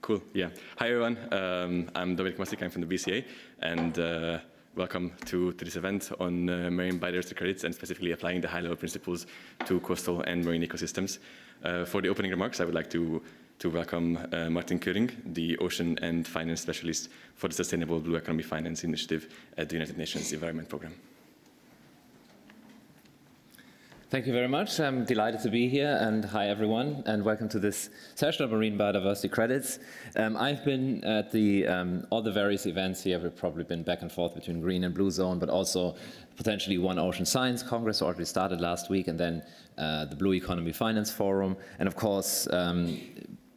Cool, yeah. Hi everyone, I'm Dominik Maczik, I'm from the BCA, and welcome to this event on marine biodiversity credits and specifically applying the high-level principles to coastal and marine ecosystems. For the opening remarks, I would like to welcome Martin Köring, the Ocean and Finance Specialist for the Sustainable Blue Economy Finance Initiative at the United Nations Environment Programme. Thank you very much. I'm delighted to be here, and hi everyone, and welcome to this session of Marine Biodiversity Credits. I've been at all the various events here. We've probably been back and forth between Green and Blue Zone, but also potentially one Ocean Science Congress already started last week, and then the Blue Economy Finance Forum, and of course,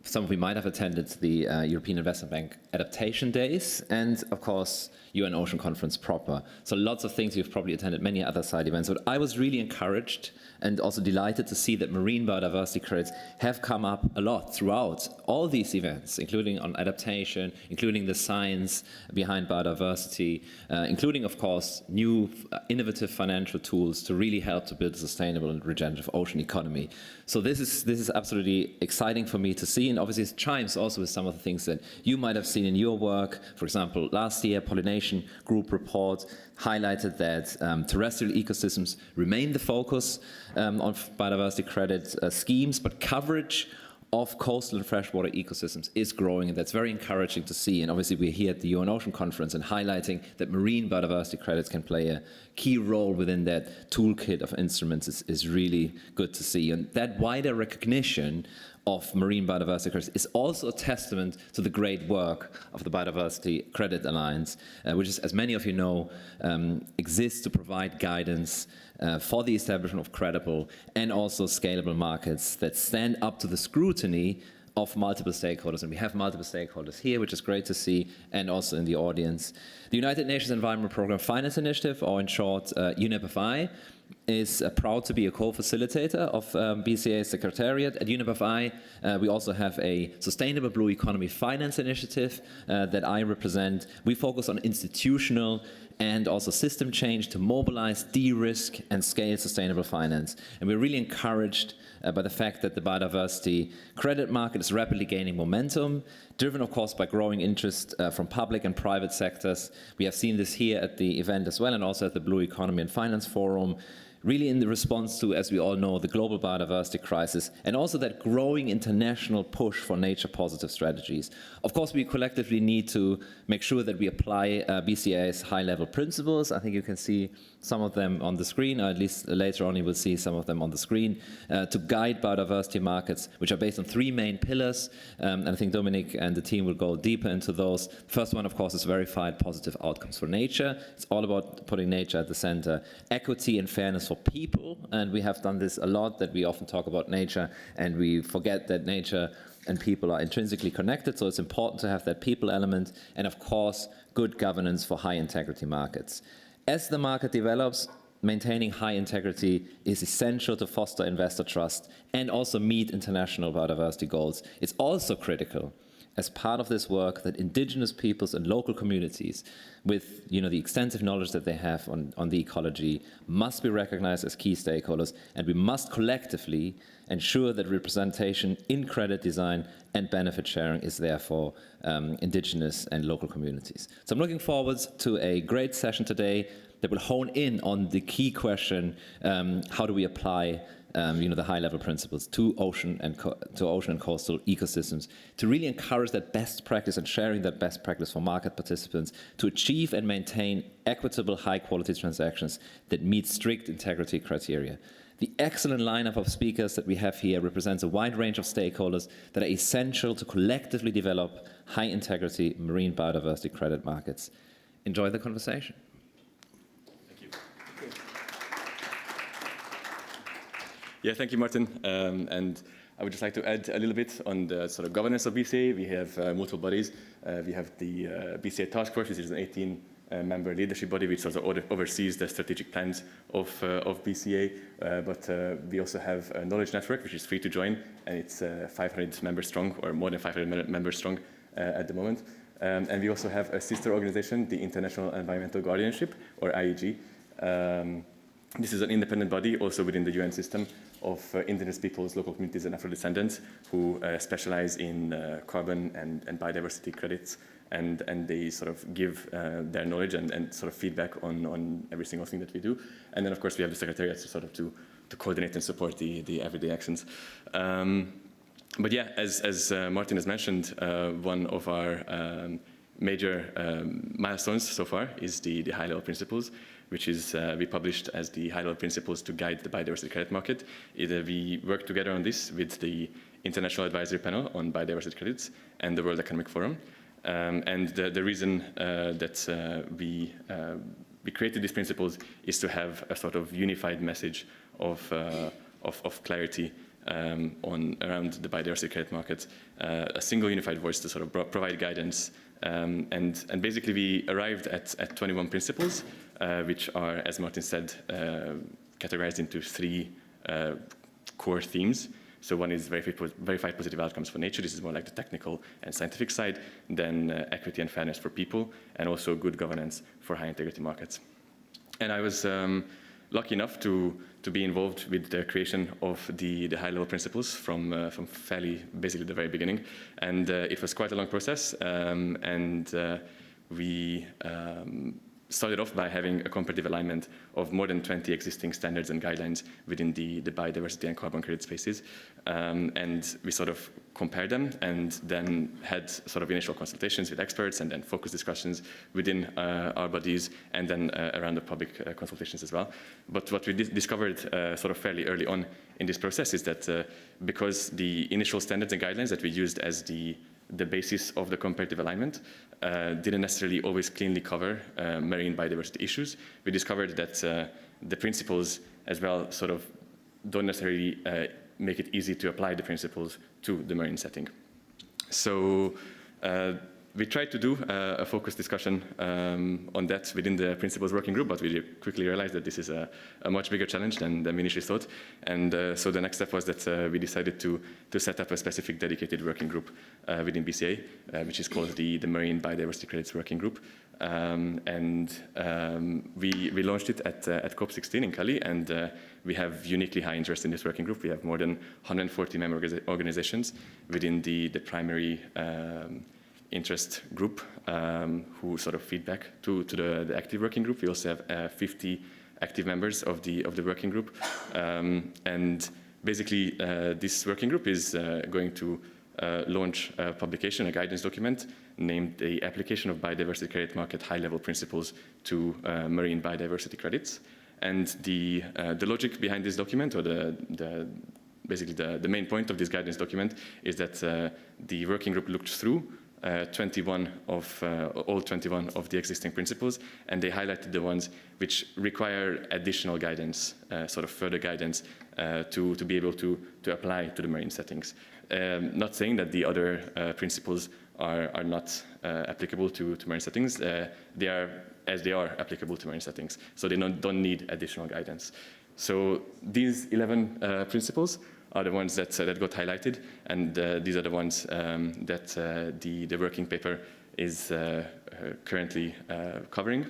some of you might have attended the European Investment Bank Adaptation Days, and of course, UN Ocean Conference proper. So lots of things you've probably attended, many other side events. But I was really encouraged and also delighted to see that marine biodiversity credits have come up a lot throughout all these events, including on adaptation, including the science behind biodiversity, including, of course, new innovative financial tools to really help to build a sustainable and regenerative ocean economy. So this is absolutely exciting for me to see, and obviously it chimes also with some of the things that you might have seen in your work. For example, last year, Pollination Group report highlighted that terrestrial ecosystems remain the focus of biodiversity credit schemes, but coverage of coastal and freshwater ecosystems is growing, and that's very encouraging to see. And obviously we're here at the UN Ocean Conference and highlighting that marine biodiversity credits can play a key role within that toolkit of instruments is really good to see. And that wider recognition of marine biodiversity credits is also a testament to the great work of the Biodiversity Credit Alliance, which is, as many of you know, exists to provide guidance for the establishment of credible and also scalable markets that stand up to the scrutiny of multiple stakeholders. And we have multiple stakeholders here, which is great to see, and also in the audience. The United Nations Environment Programme Finance Initiative, or in short, UNEP-FI, is proud to be a co-facilitator of BCA's Secretariat. At UNEP-FI, we also have a Sustainable Blue Economy Finance Initiative that I represent. We focus on institutional and also system change to mobilize, de-risk, and scale sustainable finance. And we're really encouraged by the fact that the biodiversity credit market is rapidly gaining momentum, driven, of course, by growing interest from public and private sectors. We have seen this here at the event as well, and also at the Blue Economy and Finance Forum, really in the response to, as we all know, the global biodiversity crisis, and also that growing international push for nature-positive strategies. Of course, we collectively need to make sure that we apply BCA's high-level principles. I think you can see some of them on the screen, or at least later on you will see some of them on the screen, to guide biodiversity markets, which are based on three main pillars. And I think Dominik and the team will go deeper into those. First one, of course, is verified positive outcomes for nature. It's all about putting nature at the center. Equity and fairness for people, and we have done this a lot, that we often talk about nature and we forget that nature and people are intrinsically connected, so it's important to have that people element, and of course good governance for high integrity markets. As the market develops, maintaining high integrity is essential to foster investor trust and also meet international biodiversity goals. It's also critical as part of this work that indigenous peoples and local communities, with the extensive knowledge that they have on the ecology, must be recognized as key stakeholders, and we must collectively ensure that representation in credit design and benefit sharing is there for indigenous and local communities. So I'm looking forward to a great session today that will hone in on the key question, how do we apply the high-level principles to ocean and coastal ecosystems, to really encourage that best practice and sharing that best practice for market participants to achieve and maintain equitable, high-quality transactions that meet strict integrity criteria. The excellent lineup of speakers that we have here represents a wide range of stakeholders that are essential to collectively develop high-integrity marine biodiversity credit markets. Enjoy the conversation. Yeah, thank you, Martin. And I would just like to add a little bit on the sort of governance of BCA. We have multiple bodies. We have the BCA Task Force, which is an 18-member leadership body, which also oversees the strategic plans of BCA. But we also have a knowledge network, which is free to join, and it's 500 members strong, or more than 500 members strong at the moment. And we also have a sister organization, the International Environmental Guardianship, or IEG. This is an independent body also within the UN system of indigenous peoples, local communities, and Afro-descendants who specialize in carbon and biodiversity credits, and they sort of give their knowledge and sort of feedback on every single thing that we do. And then, of course, we have the Secretariat to sort of to coordinate and support the everyday actions. But yeah, as Martin has mentioned, one of our major milestones so far is the high-level principles, which is we published as the high-level principles to guide the biodiversity credit market. We work together on this with the International Advisory Panel on Biodiversity Credits and the World Economic Forum. And the reason that we created these principles is to have a sort of unified message of clarity around the biodiversity credit market, a single unified voice to sort of provide guidance. And basically we arrived at 21 principles, which are, as Martin said, categorized into 3 core themes. So one is verified positive outcomes for nature. This is more like the technical and scientific side. Then equity and fairness for people, and also good governance for high integrity markets. And I was lucky enough to be involved with the creation of the high-level principles from fairly basically the very beginning. And it was quite a long process. We started off by having a comparative alignment of more than 20 existing standards and guidelines within the biodiversity and carbon credit spaces. And we sort of compared them and then had sort of initial consultations with experts and then focus discussions within our bodies and then around the public consultations as well. But what we discovered sort of fairly early on in this process is that because the initial standards and guidelines that we used as the basis of the comparative alignment didn't necessarily always cleanly cover marine biodiversity issues. We discovered that the principles as well sort of don't necessarily make it easy to apply the principles to the marine setting. So we tried to do a focused discussion on that within the principles working group, but we quickly realized that this is a much bigger challenge than we initially thought. And so the next step was that we decided to set up a specific dedicated working group within BCA, which is called the Marine Biodiversity Credits Working Group. We launched it at COP16 in Cali, and we have uniquely high interest in this working group. We have more than 140 member organizations within the primary interest group who sort of feedback to the active working group. We also have 50 active members of the working group. And basically, this working group is going to launch a publication, a guidance document, named the Application of Biodiversity Credit Market High-Level Principles to Marine Biodiversity Credits. And the logic behind this document, or basically the main point of this guidance document, is that the working group looked through all 21 of the existing principles, and they highlighted the ones which require additional guidance, sort of further guidance to be able to apply to the marine settings. Not saying that the other principles are not applicable to marine settings. They are applicable to marine settings, so they don't need additional guidance. So these 11 principles are the ones that got highlighted, and these are the ones that the working paper is currently covering.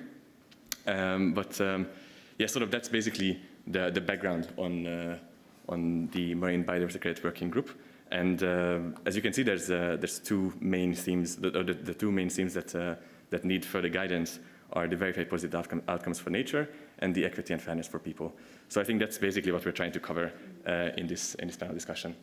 Yeah, sort of that's basically the background on the Marine Biodiversity Credit Working Group. And as you can see, there's 2 main themes. The 2 main themes that need further guidance are the verified positive outcomes for nature and the equity and fairness for people. So I think that's basically what we're trying to cover in this panel discussion.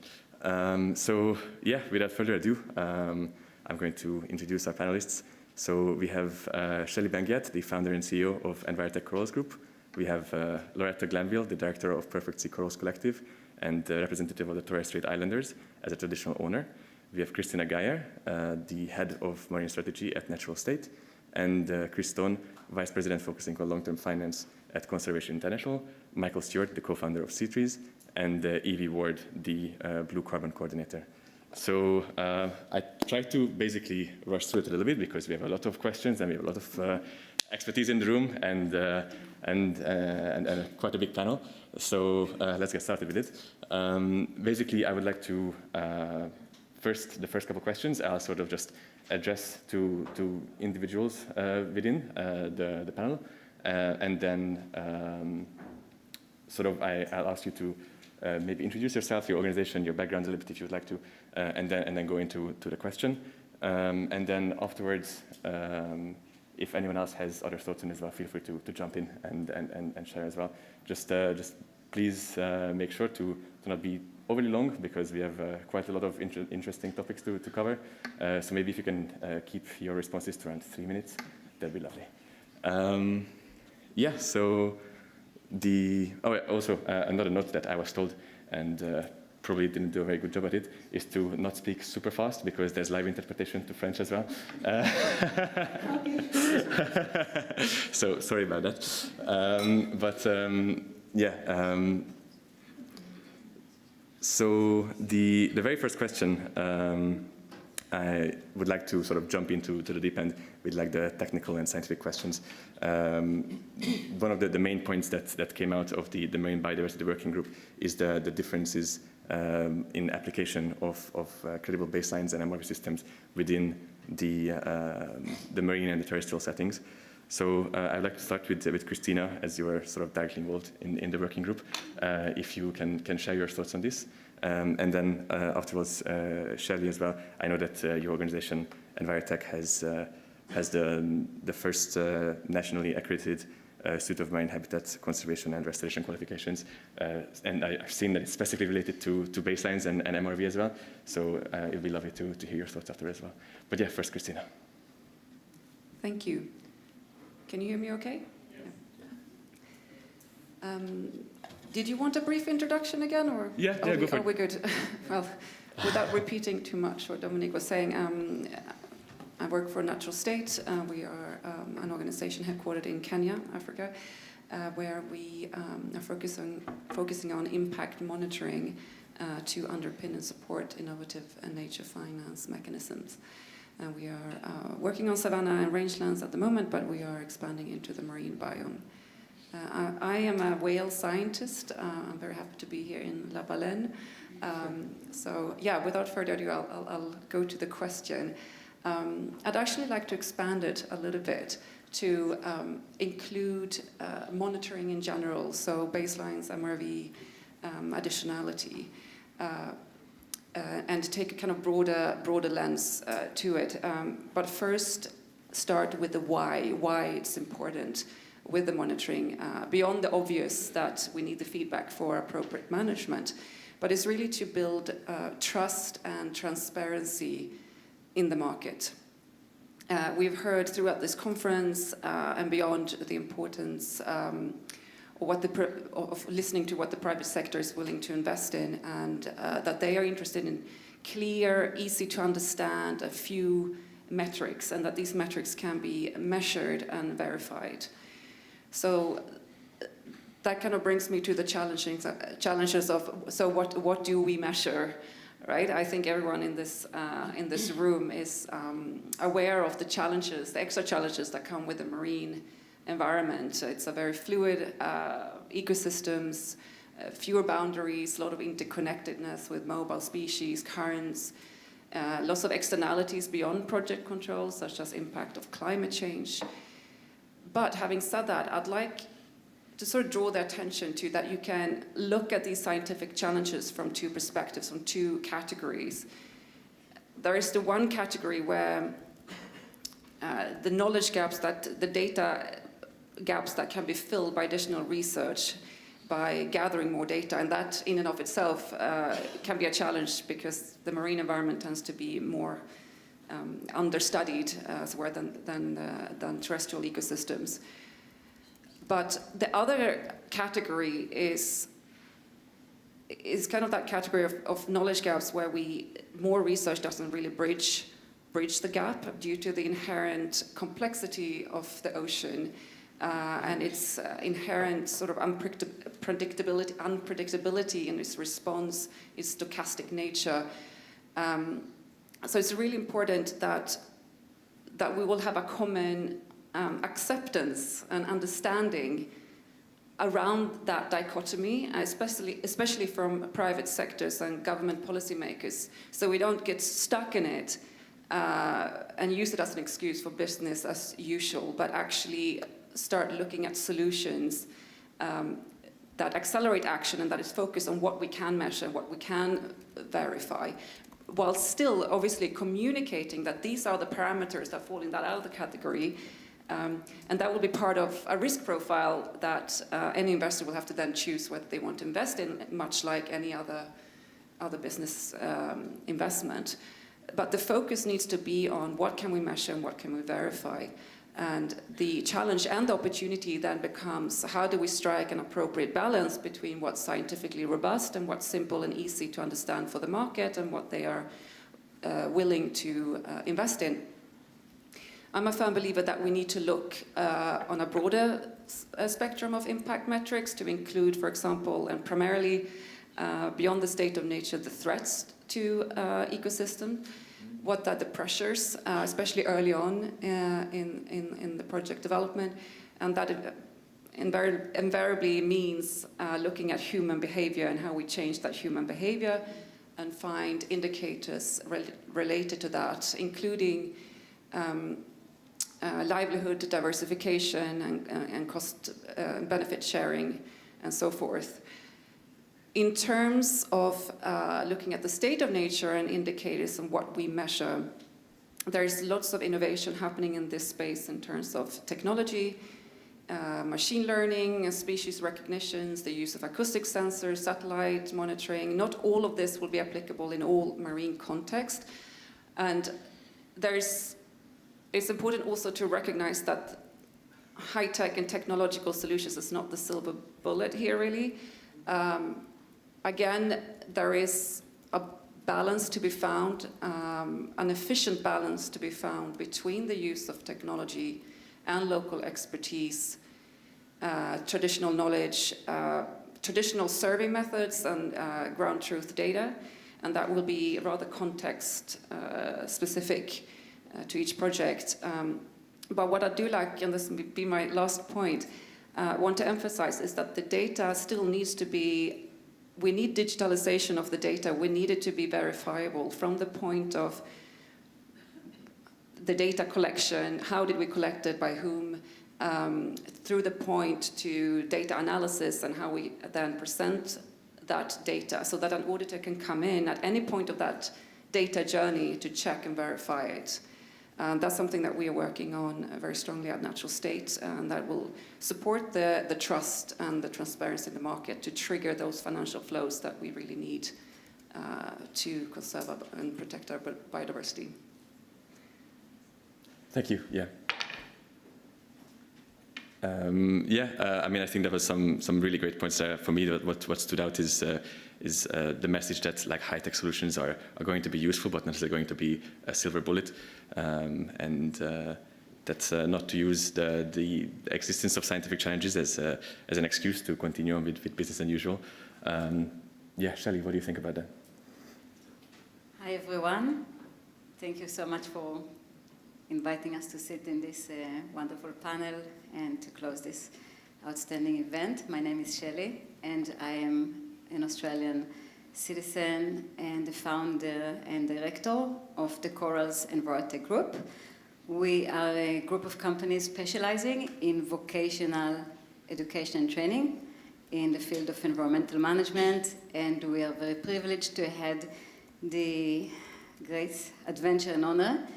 So yeah, without further ado, I'm going to introduce our panelists. So we have �𝗭𝗟 𝗏𝗏𝗏, the founder and CEO of Envirotech Corals Group. We have Loretta Glanville, the director of 𝗴𝗂𝗶𝘁𝗀𝗀𝗃 Collective and representative of the Torres Strait Islanders as a traditional owner. We have Christina Geyer, the head of marine strategy at Natural State, and Chris Stone, vice president focusing on long-term finance at Conservation International, Michael Stewart, the co-founder of 𝗏𝗏𝗏, and Evie Ward, the blue carbon coordinator. So I tried to basically rush through it a little bit because we have a lot of questions and we have a lot of expertise in the room and quite a big panel. So let's get started with it. Basically, I would like to the first couple of questions I'll sort of just address to individuals within the panel, and then I'll ask you to maybe introduce yourself, your organization, your background a little bit if you would like to, and then go into the question. And then afterwards, if anyone else has other thoughts on it as well, feel free to jump in and share as well. Just please make sure to not be overly long, because we have quite a lot of interesting topics to cover. So maybe if you can keep your responses to around 3 minutes, that'd be lovely. Yeah, so also another note that I was told, and probably didn't do a very good job at it, is to not speak super fast, because there's live interpretation to French as well. So sorry about that. So the very first question, I would like to sort of jump into the deep end with like the technical and scientific questions. One of the main points that came out of the Marine Biodiversity Working Group is the differences in application of credible baselines and MRV systems within the marine and the terrestrial settings. So I'd like to start with Christina, as you were sort of directly involved in the working group. If you can share your thoughts on this. And then afterwards, Shelley as well. I know that your organization, 𝗵𝘂𝗳𝗃, has the first nationally accredited suite of marine habitat conservation and restoration qualifications. And I've seen that it's specifically related to baselines and MRV as well. So it would be lovely to hear your thoughts after as well. But yeah, first, Christina. Thank you. Can you hear me okay? Yeah. Did you want a brief introduction again, or go for it. Are we good? Well, without repeating too much what Dominik was saying, I work for Natural State. We are an organization headquartered in Kenya, Africa, where we are focusing on impact monitoring to underpin and support innovative and nature finance mechanisms. We are working on savanna and rangelands at the moment, but we are expanding into the marine biome. I am a whale scientist. I'm very happy to be here in La Baleine. So yeah, without further ado, I'll go to the question. I'd actually like to expand it a little bit to include monitoring in general, so baselines, MRV, additionality, and take a kind of broader lens to it. But first, start with the why it's important with the monitoring, beyond the obvious that we need the feedback for appropriate management, but it's really to build trust and transparency in the market. We've heard throughout this conference and beyond the importance of listening to what the private sector is willing to invest in, and that they are interested in clear, easy to understand, a few metrics, and that these metrics can be measured and verified. So that kind of brings me to the challenges of, so what do we measure, right? I think everyone in this room is aware of the challenges, the extra challenges that come with the marine environment. It's a very fluid ecosystems, fewer boundaries, a lot of interconnectedness with mobile species, currents, lots of externalities beyond project control, such as impact of climate change. But having said that, I'd like to sort of draw the attention to that you can look at these scientific challenges from two perspectives, from two categories. There is the one category where the knowledge gaps, the data gaps that can be filled by additional research, by gathering more data, and that in and of itself can be a challenge, because the marine environment tends to be more understudied than terrestrial ecosystems. But the other category is kind of that category of knowledge gaps where more research doesn't really bridge the gap due to the inherent complexity of the ocean and its inherent sort of unpredictability in its response, its stochastic nature. So it's really important that we will have a common acceptance and understanding around that dichotomy, especially from private sectors and government policymakers, so we don't get stuck in it and use it as an excuse for business as usual, but actually start looking at solutions that accelerate action and that is focused on what we can measure, what we can verify, while still obviously communicating that these are the parameters that fall in that other category. And that will be part of a risk profile that any investor will have to then choose whether they want to invest in, much like any other business investment. But the focus needs to be on what can we measure and what can we verify. And the challenge and the opportunity then becomes, how do we strike an appropriate balance between what's scientifically robust and what's simple and easy to understand for the market and what they are willing to invest in. I'm a firm believer that we need to look on a broader spectrum of impact metrics to include, for example, and primarily beyond the state of nature, the threats to ecosystem. What are the pressures, especially early on in the project development, and that invariably means looking at human behavior and how we change that human behavior and find indicators related to that, including livelihood diversification and cost benefit sharing and so forth. In terms of looking at the state of nature and indicators and what we measure, there's lots of innovation happening in this space in terms of technology, machine learning, species recognitions, the use of acoustic sensors, satellite monitoring. Not all of this will be applicable in all marine contexts. And it's important also to recognize that high-tech and technological solutions is not the silver bullet here, really. Again, there is a balance to be found, an efficient balance to be found between the use of technology and local expertise, traditional knowledge, traditional survey methods and ground truth data, and that will be rather context specific to each project. But what I do like, and this will be my last point, want to emphasize is that the data still needs to be, we need digitalization of the data. We need it to be verifiable from the point of the data collection, how did we collect it, by whom, through the point to data analysis and how we then present that data so that an auditor can come in at any point of that data journey to check and verify it. That's something that we are working on very strongly at Natural State, and that will support the trust and the transparency in the market to trigger those financial flows that we really need to conserve and protect our biodiversity. Thank you. Yeah. I mean, I think there was some really great points there. For me, what stood out is the message that like high-tech solutions are going to be useful, but not necessarily going to be a silver bullet, and that's not to use the existence of scientific challenges as an excuse to continue on with business as usual. Yeah, 𝗭𝗲, what do you think about that? Hi everyone, thank you so much for inviting us to sit in this wonderful panel and to close this outstanding event. My name is 𝗭𝗲, and I am an Australian citizen and the founder and director of the Corals Envirotech Group. We are a group of companies specializing in vocational education and training in the field of environmental management, and we are very privileged to have the great adventure and honor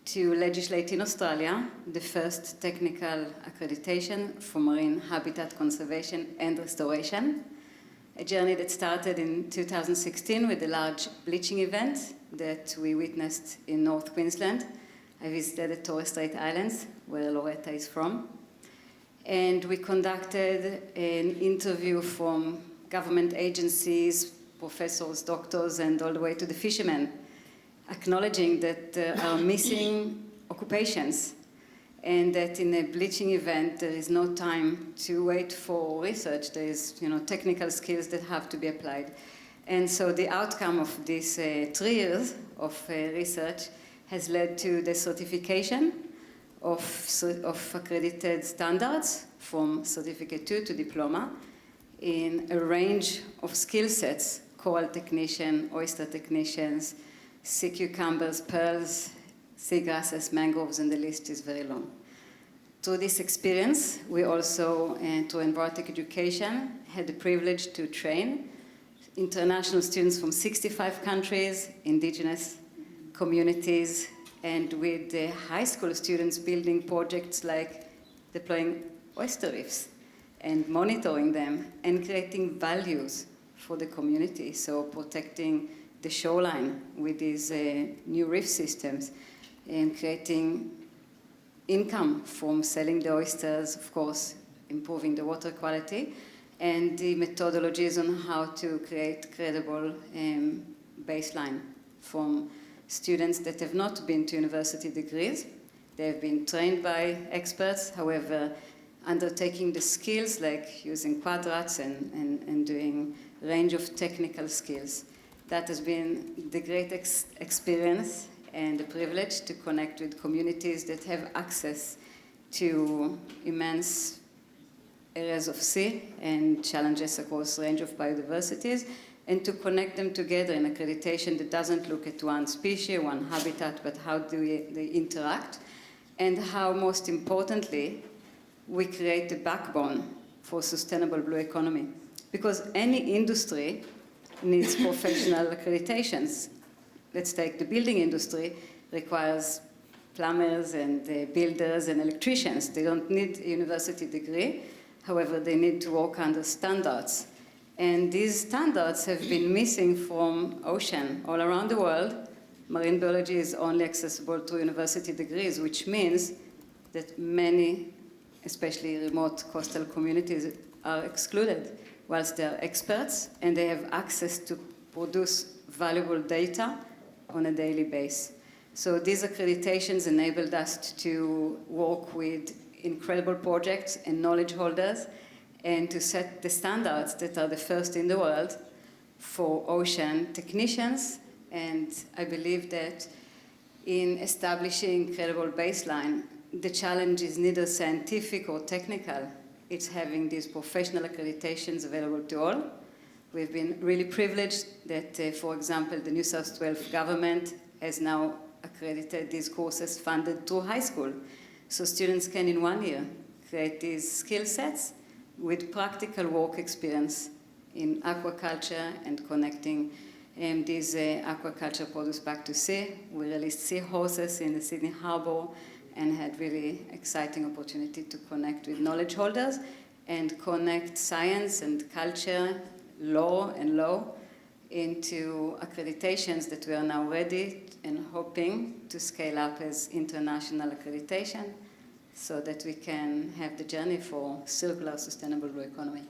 to legislate in Australia the first technical accreditation for marine habitat conservation and restoration, a journey that started in 2016 with a large bleaching event that we witnessed in North Queensland. I visited the Torres Strait Islands, where Loretta is from, and we conducted an interview from government agencies, professors, doctors, and all the way to the fishermen, acknowledging that there are missing occupations and that in a bleaching event there is no time to wait for research. There is, technical skills that have to be applied. And so the outcome of these 3 years of research has led to the certification of accredited standards from Certificate 2 to Diploma in a range of skill sets: coral technician, oyster technicians, sea cucumbers, pearls, seagrasses, mangroves, and the list is very long. through this experience, we also, through embryonic education, had the privilege to train international students from 65 countries, indigenous communities, and with the high school students building projects like deploying oyster reefs and monitoring them and creating values for the community. So protecting the shoreline with these new reef systems and creating income from selling the oysters, of course, improving the water quality, and the methodologies on how to create credible baseline from students that have not been to university degrees. They have been trained by experts, however, undertaking the skills like using quadrats and doing a range of technical skills. That has been the great experience and the privilege to connect with communities that have access to immense areas of sea and challenges across a range of biodiversities, and to connect them together in accreditation that doesn't look at one species, one habitat, but how do they interact, and how, most importantly, we create the backbone for sustainable blue economy. Because any industry needs professional accreditations. Let's take the building industry, requires plumbers and builders and electricians. They don't need a university degree. However, they need to work under standards. And these standards have been missing from ocean all around the world. Marine biology is only accessible to university degrees, which means that many, especially remote coastal communities, are excluded, whilst they are experts and they have access to produce valuable data on a daily basis. So these accreditations enabled us to work with incredible projects and knowledge holders and to set the standards that are the first in the world for ocean technicians. And I believe that in establishing credible baseline, the challenge is neither scientific or technical. It's having these professional accreditations available to all. We've been really privileged that, for example, the New South Wales government has now accredited these courses funded through high school. So students can, in 1 year, create these skill sets with practical work experience in aquaculture and connecting these aquaculture produce back to sea. We released seahorses in the Sydney Harbour and had really exciting opportunity to connect with knowledge holders and connect science and culture, law and law into accreditations that we are now ready and hoping to scale up as international accreditation so that we can have the journey for circular sustainable blue economy.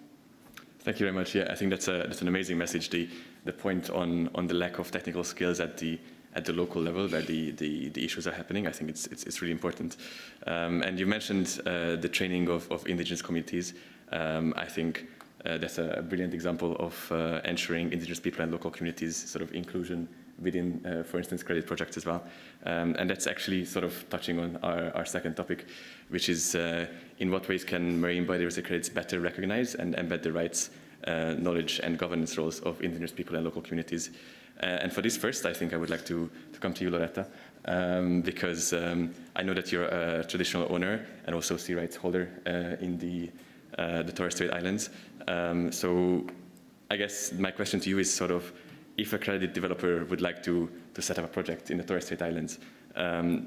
Thank you very much. Yeah, I think that's an amazing message. The point on the lack of technical skills at the local level where the issues are happening, I think it's really important. And you mentioned the training of indigenous communities. I think that's a brilliant example of ensuring indigenous people and local communities sort of inclusion within, for instance, credit projects as well. And that's actually sort of touching on our second topic, which is in what ways can marine biodiversity credits better recognize and embed the rights, knowledge and governance roles of indigenous people and local communities. And for this first, I think I would like to come to you, Loretta, because I know that you're a traditional owner and also sea rights holder in the Torres Strait Islands. So I guess my question to you is sort of, if a accredited developer would like to set up a project in the Torres Strait Islands,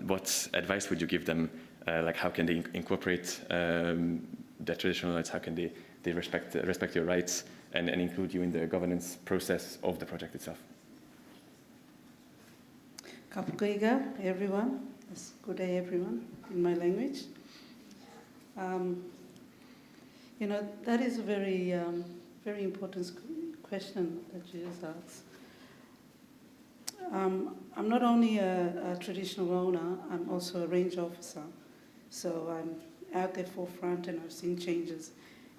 what advice would you give them? Like how can they incorporate the traditional rights? How can they respect your rights and include you in the governance process of the project itself? Kapukaiga, everyone. Good day, everyone, in my language. You know, that is a very, very important question that you just asked. I'm not only a traditional owner, I'm also a range officer. So I'm out there forefront and I've seen changes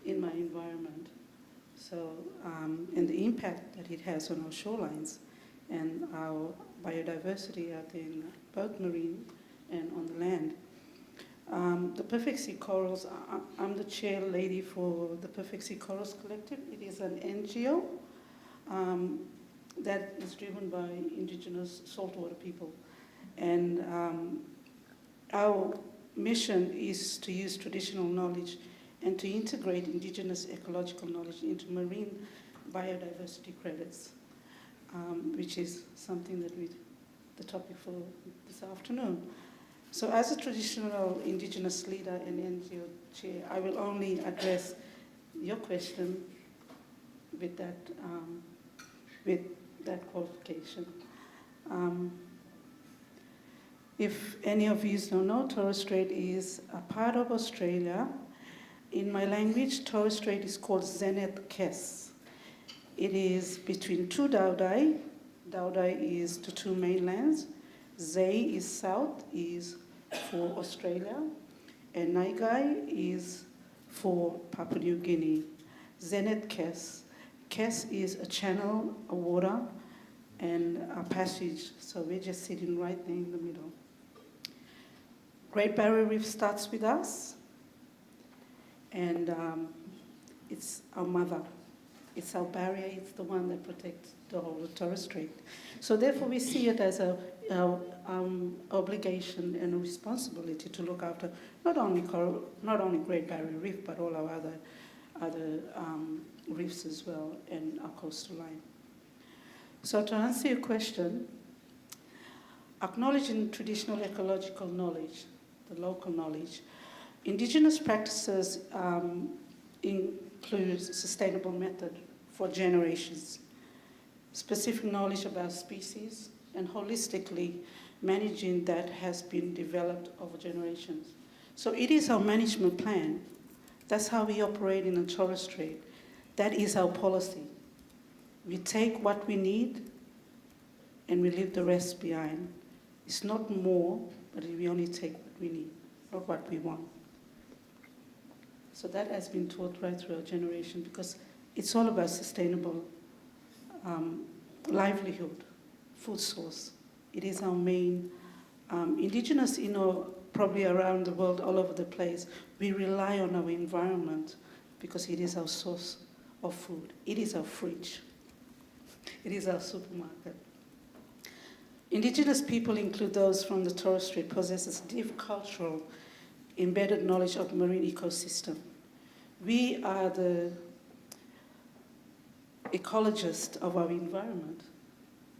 in my environment. So, and the impact that it has on our shorelines and our biodiversity out there in both marine and on the land. The Perfect Sea Corals, I'm the chair lady for the Perfect Sea Corals Collective. It is an NGO that is driven by indigenous saltwater people. And our mission is to use traditional knowledge and to integrate indigenous ecological knowledge into marine biodiversity credits, which is something that the topic for this afternoon. So as a traditional indigenous leader and NGO chair, I will only address your question with that qualification. If any of you don't know, Torres Strait is a part of Australia. In my language, Torres Strait is called 𝗁𝗏𝗃𝗀𝗃. It is between two 𝗨𝗏𝗳. 𝗨𝗏𝗳 is the two mainlands. 𝗁 is south, is for Australia, and 𝗨𝗏𝗃 is for Papua New Guinea. 𝗁𝗏𝗃𝗀𝗃. 𝗃 is a channel, a water, and a passage, so we're just sitting right there in the middle. Great Barrier Reef starts with us, and it's our mother. It's our barrier, it's the one that protects the whole of Torres Strait. So therefore we see it as our obligation and a responsibility to look after not only Great Barrier Reef, but all our other reefs as well, and our coastal line. So to answer your question, acknowledging traditional ecological knowledge, the local knowledge, indigenous practices include sustainable method for generations, specific knowledge about species, and holistically managing that has been developed over generations. So it is our management plan. That's how we operate in the Torres Strait. That is our policy. We take what we need and we leave the rest behind. It's not more, but we only take what we need, not what we want. So that has been taught right through our generation, because it's all about sustainable livelihood, food source. It is our main, indigenous, probably around the world, all over the place, we rely on our environment because it is our source of food. It is our fridge. It is our supermarket. Indigenous people include those from the Torres Strait possesses deep cultural embedded knowledge of marine ecosystem. We are the ecologists of our environment,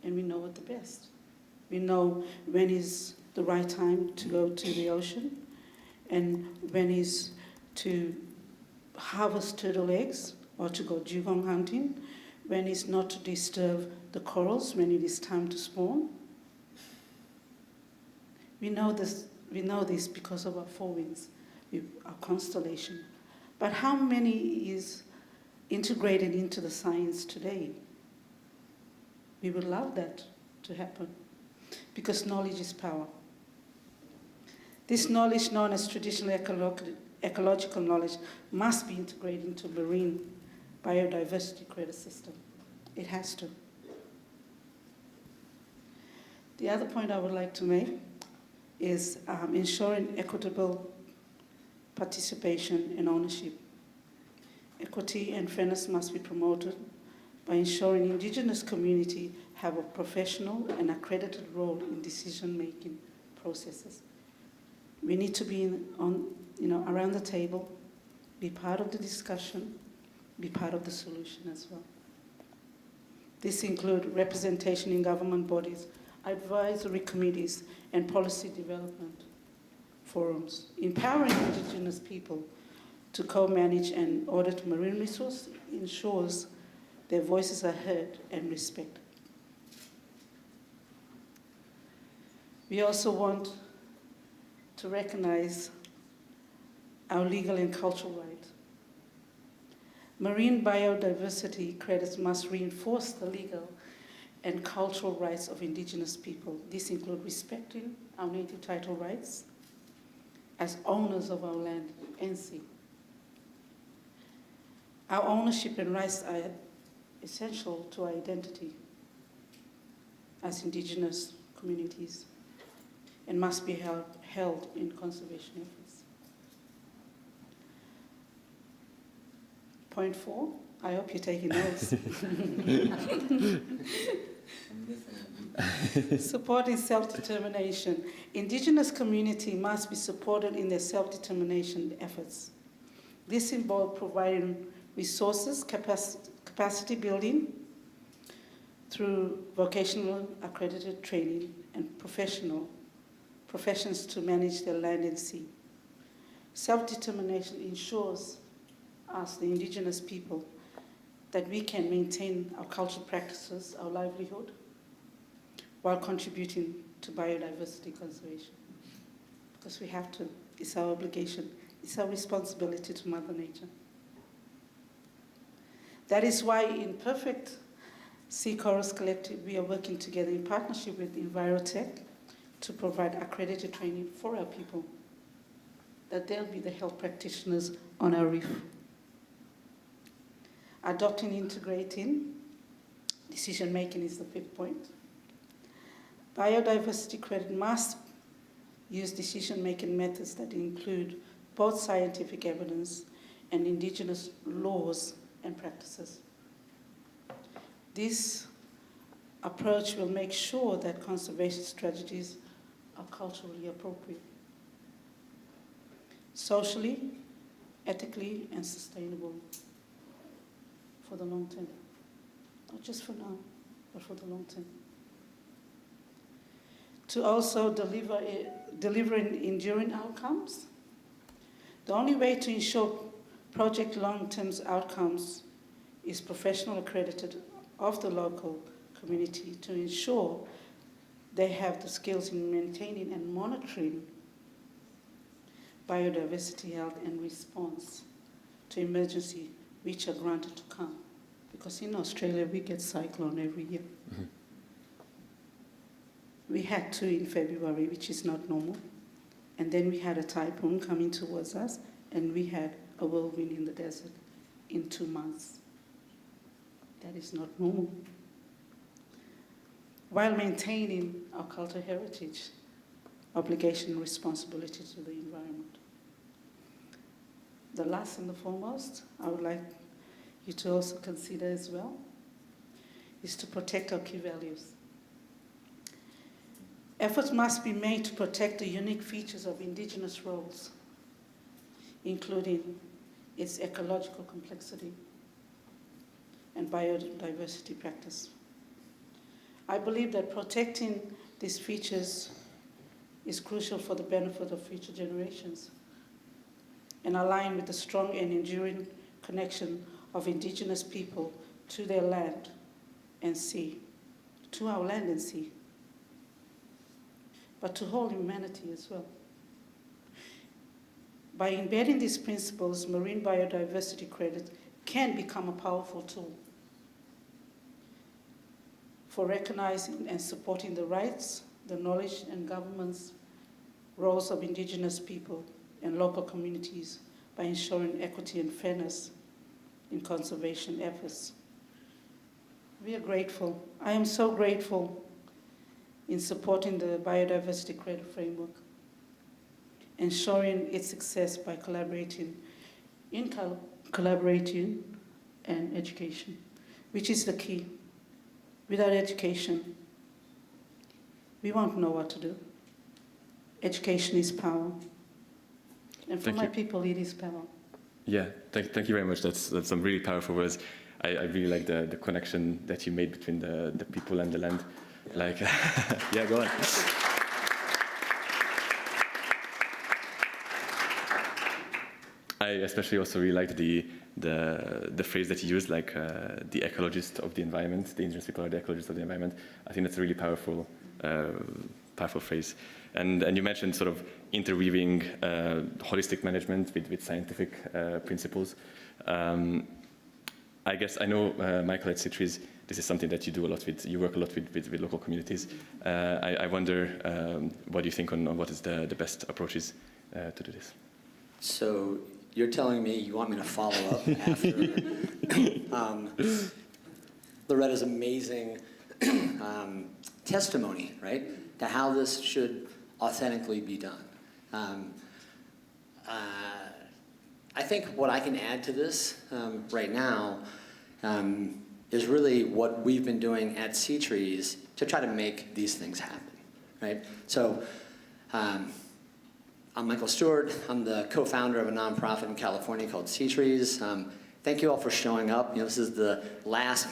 and we know it the best. We know when is the right time to go to the ocean, and when is to harvest turtle eggs or to go dugong hunting, when is not to disturb the corals when it is time to spawn. We know this because of our four winds, our constellation. But how many is integrated into the science today? We would love that to happen, because knowledge is power. This knowledge, known as traditional ecological knowledge, must be integrated into marine biodiversity credit system. It has to. The other point I would like to make is ensuring equitable participation and ownership. Equity and fairness must be promoted by ensuring Indigenous community have a professional and accredited role in decision-making processes. We need to be around the table, be part of the discussion, be part of the solution as well. This includes representation in government bodies, advisory committees, and policy development forums. Empowering Indigenous people to co-manage and audit marine resources ensures their voices are heard and respected. We also want to recognize our legal and cultural rights. Marine biodiversity credits must reinforce the legal and cultural rights of Indigenous people. This includes respecting our native title rights as owners of our land and sea. Our ownership and rights are essential to our identity as Indigenous communities and must be held in conservation efforts. Point 4, I hope you're taking notes. Supporting self-determination. Indigenous community must be supported in their self-determination efforts. This involves providing resources, capacity building through vocational accredited training and professions to manage their land and sea. Self-determination ensures us, the indigenous people, that we can maintain our cultural practices, our livelihood, while contributing to biodiversity conservation. Because we have to, it's our obligation, it's our responsibility to Mother Nature. That is why in Perfect Sea Corals Collective, we are working together in partnership with Envirotech to provide accredited training for our people, that they'll be the health practitioners on our reef. Adopting and integrating decision-making is the fifth point. Biodiversity credit must use decision-making methods that include both scientific evidence and indigenous laws and practices. This approach will make sure that conservation strategies are culturally appropriate, socially, ethically, and sustainable for the long term. Not just for now, but for the long term. To also deliver enduring outcomes. The only way to ensure project long-term outcomes is professional accredited of the local community to ensure they have the skills in maintaining and monitoring biodiversity health and response to emergency which are granted to come. Because in Australia, we get cyclone every year. Mm-hmm. We had 2 in February, which is not normal. And then we had a typhoon coming towards us, and we had a whirlwind in the desert in 2 months. That is not normal. While maintaining our cultural heritage, obligation and responsibility to the environment. The last and the foremost, I would like you to also consider as well, is to protect our key values. Efforts must be made to protect the unique features of indigenous roles, including its ecological complexity and biodiversity practice. I believe that protecting these features is crucial for the benefit of future generations and align with the strong and enduring connection of indigenous people to their land and sea, to our land and sea, but to whole humanity as well. By embedding these principles, marine biodiversity credit can become a powerful tool for recognizing and supporting the rights, the knowledge, and government's roles of indigenous people and local communities by ensuring equity and fairness in conservation efforts. We are grateful. I am so grateful in supporting the biodiversity credit framework, ensuring its success by collaborating and education, which is the key. Without education, we won't know what to do. Education is power. And for my people, it is power. Yeah, thank you very much. That's some really powerful words. I really like the connection that you made between the people and the land. Like, yeah, go on. I especially also really liked the phrase that you used, like the ecologist of the environment. The indigenous people are the ecologists of the environment. I think that's a really powerful phrase. And you mentioned sort of interweaving holistic management with scientific principles. I guess I know, Michael, at 𝗨𝗏, this is something that you do a lot with. You work a lot with local communities. I wonder what you think on what is the best approaches to do this. So you're telling me you want me to follow up after Loretta's amazing testimony, right, to how this should authentically be done. I think what I can add to this right now is really what we've been doing at 𝗨𝗏 to try to make these things happen, right? So I'm Michael Stewart. I'm the co-founder of a nonprofit in California called 𝗨𝗂𝗂𝗧. Thank you all for showing up. This is the last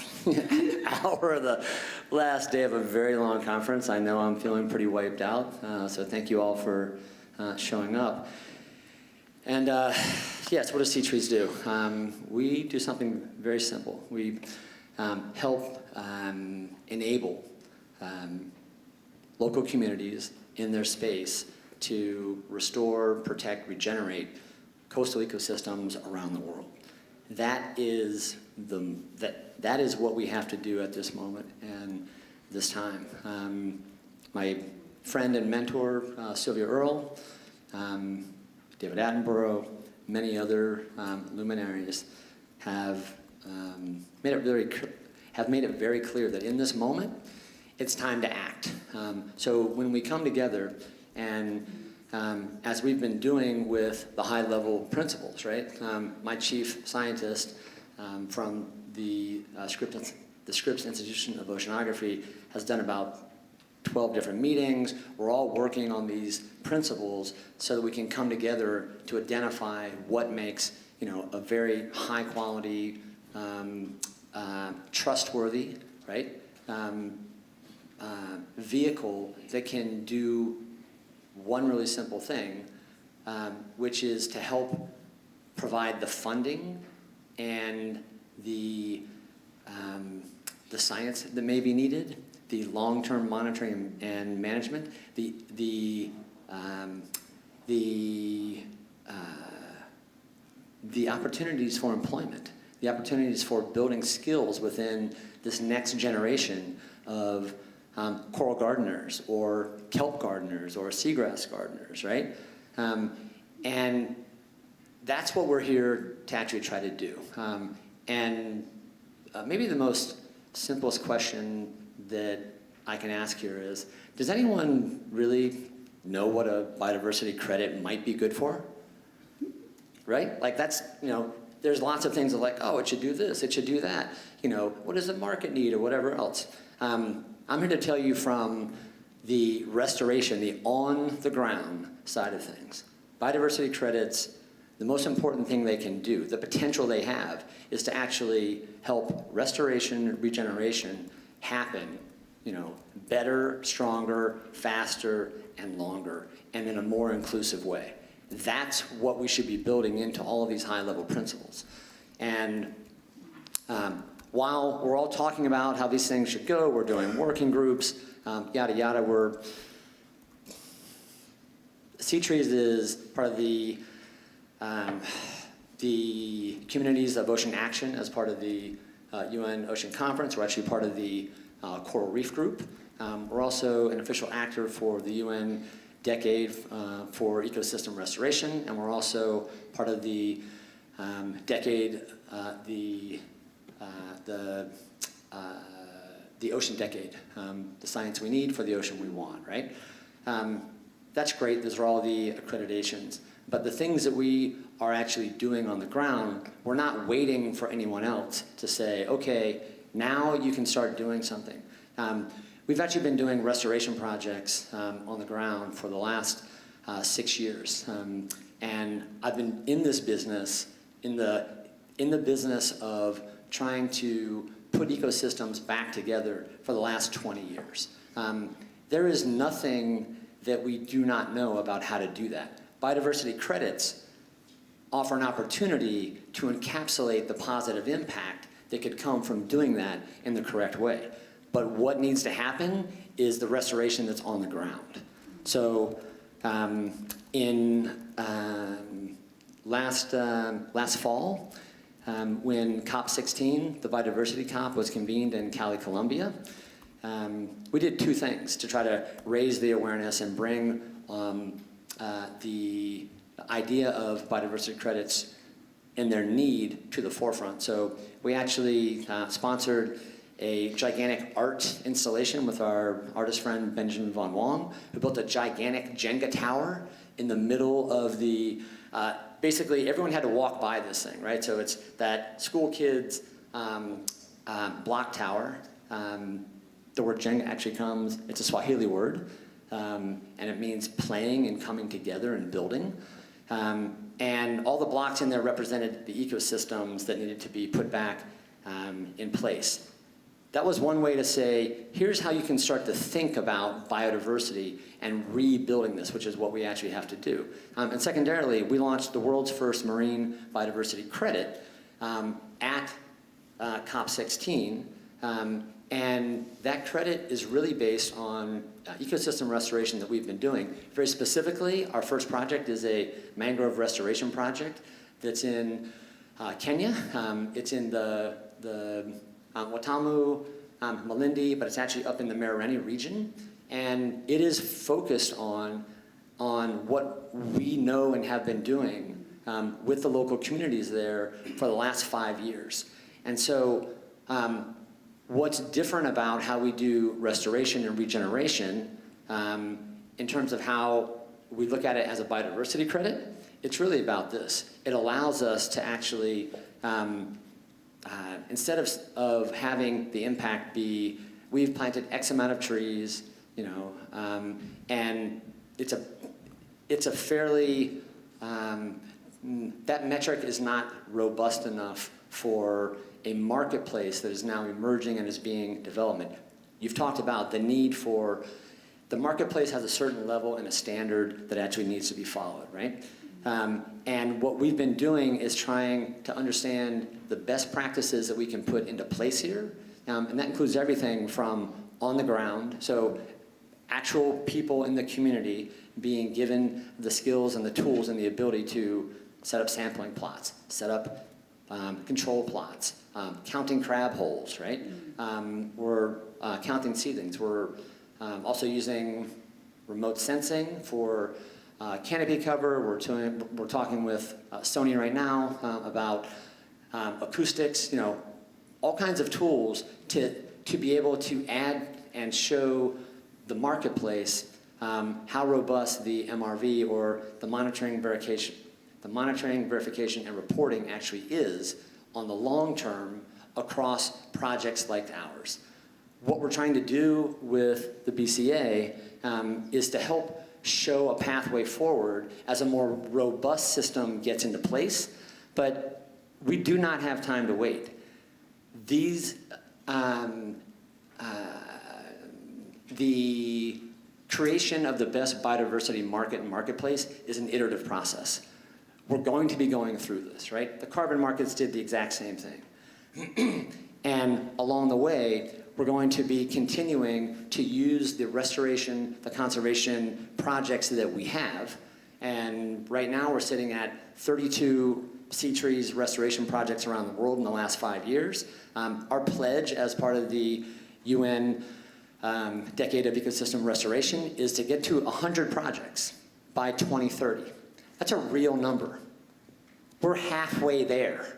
hour of the last day of a very long conference. I know I'm feeling pretty wiped out, so thank you all for showing up. And yes, what does 𝗨𝗂𝗂𝗧 do? We do something very simple. We help enable local communities in their space to restore, protect, regenerate coastal ecosystems around the world. That is what we have to do at this moment and this time. My friend and mentor, Sylvia Earle, David Attenborough, many other luminaries have made it very clear that in this moment, it's time to act. So when we come together and as we've been doing with the high-level principles, right? My chief scientist from the Scripps Institution of Oceanography has done about 12 different meetings. We're all working on these principles so that we can come together to identify what makes, a very high-quality, trustworthy, right? Vehicle that can do one really simple thing, which is to help provide the funding and the science that may be needed, the long-term monitoring and management, the opportunities for employment, the opportunities for building skills within this next generation of coral gardeners or kelp gardeners or seagrass gardeners, right? And that's what we're here to actually try to do. Maybe the most simplest question that I can ask here is, does anyone really know what a biodiversity credit might be good for? Right? Like that's, there's lots of things that like, oh, it should do this, it should do that. What does the market need or whatever else? I'm here to tell you from the restoration, the on-the-ground side of things. Biodiversity credits, the most important thing they can do, the potential they have, is to actually help restoration, regeneration happen, better, stronger, faster, and longer, and in a more inclusive way. That's what we should be building into all of these high-level principles. And while we're all talking about how these things should go, we're doing working groups, yada yada, 𝗨𝗂𝗂𝗧 is part of the Communities of Ocean Action as part of the UN Ocean Conference. We're actually part of the Coral Reef Group. We're also an official actor for the UN Decade for Ecosystem Restoration, and we're also part of the Decade, the Ocean Decade, the science we need for the ocean we want, right? That's great, those are all the accreditations. But the things that we are actually doing on the ground, we're not waiting for anyone else to say, okay, now you can start doing something. We've actually been doing restoration projects on the ground for the last 6 years. And I've been in this business, in the business of trying to put ecosystems back together for the last 20 years. There is nothing that we do not know about how to do that. Biodiversity credits offer an opportunity to encapsulate the positive impact that could come from doing that in the correct way. But what needs to happen is the restoration that's on the ground. So last fall, when COP16, the Biodiversity COP, was convened in Cali, Colombia, we did two things to try to raise the awareness and bring the idea of biodiversity credits and their need to the forefront. So we actually sponsored a gigantic art installation with our artist friend Benjamin Van Wong, who built a gigantic Jenga tower in the middle of the, basically everyone had to walk by this thing, right? So it's that school kids block tower The word Jenga actually comes, it's a Swahili word, and it means playing and coming together and building. And all the blocks in there represented the ecosystems that needed to be put back in place. That was one way to say, here's how you can start to think about biodiversity and rebuilding this, which is what we actually have to do. And secondarily, we launched the world's first marine biodiversity credit at 𝗨𝗶𝘁𝗶𝗁, and that credit is really based on ecosystem restoration that we've been doing. Very specifically, our first project is a mangrove restoration project that's in Kenya. It's in the 𝗴𝗂𝗳𝗲𝗄 but it's actually up in the 𝗵𝗂𝗃 region. And it is focused on what we know and have been doing with the local communities there for the last 5 years. And so what's different about how we do restoration and regeneration in terms of how we look at it as a biodiversity credit, it's really about this. It allows us to actually, instead of having the impact be, we've planted X amount of trees, you know, and it's a fairly, that metric is not robust enough for a marketplace that is now emerging and is being developed. You've talked about the need for, the marketplace has a certain level and a standard that actually needs to be followed, right? And what we've been doing is trying to understand the best practices that we can put into place here. And that includes everything from on the ground, so actual people in the community being given the skills and the tools and the ability to set up sampling plots, set up control plots, counting crab holes, right? We're counting seedlings. We're also using remote sensing for canopy cover. We're talking with Sony right now about acoustics, you know, all kinds of tools to be able to add and show the marketplace how robust the MRV or the monitoring, verification, and reporting actually is on the long term across projects like ours. What we're trying to do with the BCA is to help show a pathway forward as a more robust system gets into place, but we do not have time to wait. These, the creation of the best biodiversity market and marketplace is an iterative process. We're going to be going through this, right? The carbon markets did the exact same thing. And along the way, we're going to be continuing to use the restoration, the conservation projects that we have. And right now we're sitting at 32 sea trees restoration projects around the world in the last 5 years. Our pledge as part of the UN Decade of Ecosystem Restoration is to get to 100 projects by 2030. That's a real number. We're halfway there,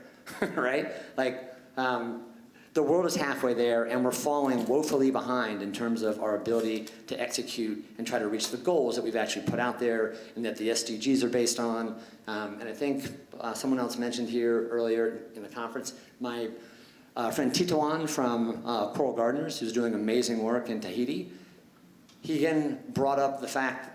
right? Like, the world is halfway there, and we're falling woefully behind in terms of our ability to execute and try to reach the goals that we've actually put out there and that the SDGs are based on. And I think someone else mentioned here earlier in the conference, my friend Titoan from Coral Gardeners, who's doing amazing work in Tahiti, he again brought up the fact